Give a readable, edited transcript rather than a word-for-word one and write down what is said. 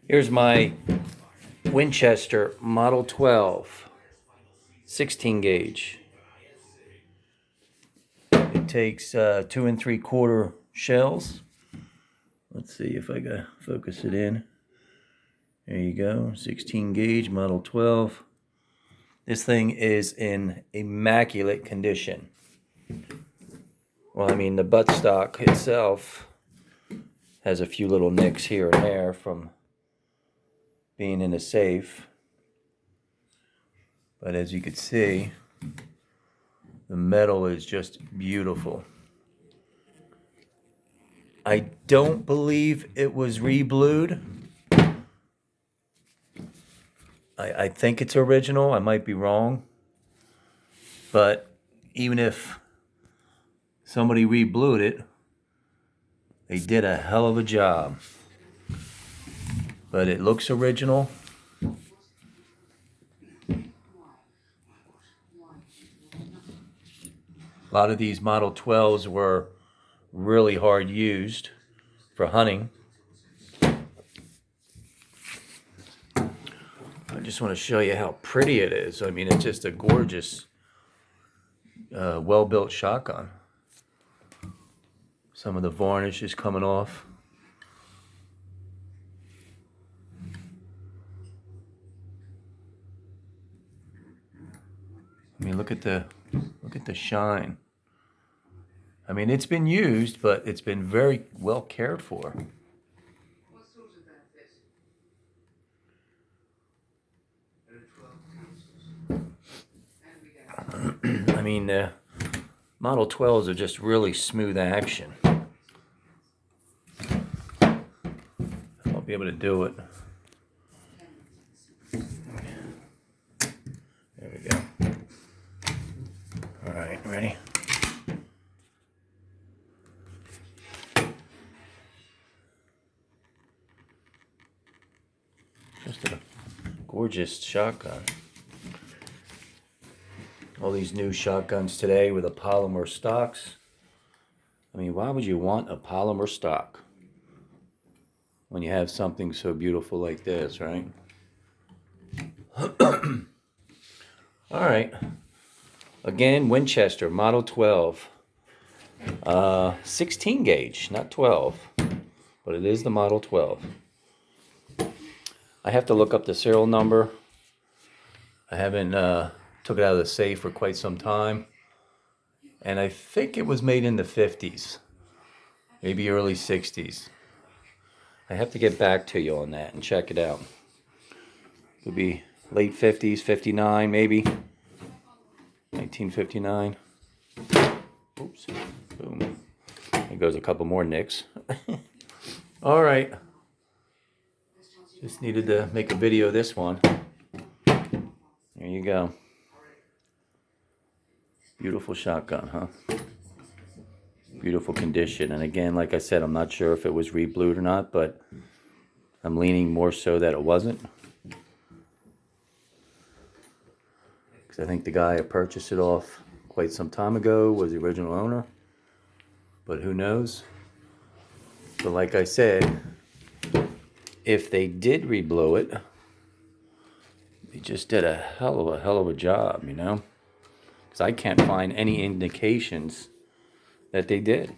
Here's my Winchester Model 12 16 gauge. It takes 2 3/4 shells. Let's see if I can focus it in. There you go, 16 gauge Model 12. This thing is in immaculate condition. Well, I mean, the buttstock itself has a few little nicks here and there from being in a safe. But as you can see, the metal is just beautiful. I don't believe it was re-blued. I think it's original. I might be wrong. But even if somebody re-blued it, they did a hell of a job. But it looks original. A lot of these Model 12s were really hard used for hunting. I just want to show you how pretty it is. I mean, it's just a gorgeous, well-built shotgun. Some of the varnish is coming off. I mean, look at the shine. I mean, it's been used, but it's been very well cared for. What sort of benefit? I mean, the Model 12s are just really smooth action. I'll be able to do it. There we go. All right, ready? Just a gorgeous shotgun. All these new shotguns today with the polymer stocks. I mean, why would you want a polymer stock when you have something so beautiful like this, right? All right. Again, Winchester Model 12. 16 gauge, not 12. But it is the Model 12. I have to look up the serial number. I haven't took it out of the safe for quite some time. And I think it was made in the 50s. Maybe early 60s. I have to get back to you on that and check it out. Could be late 50s, 59 maybe. 1959. Oops. Boom. There goes a couple more nicks. All right. Just needed to make a video of this one. There you go. Beautiful shotgun, huh? Beautiful condition. And again, like I said, I'm not sure if it was re-blued or not, but I'm leaning more so that it wasn't. Because I think the guy who purchased it off quite some time ago was the original owner. But who knows? But like I said, if they did re-blue it, they just did a hell of a job, you know? Because I can't find any indications that they did.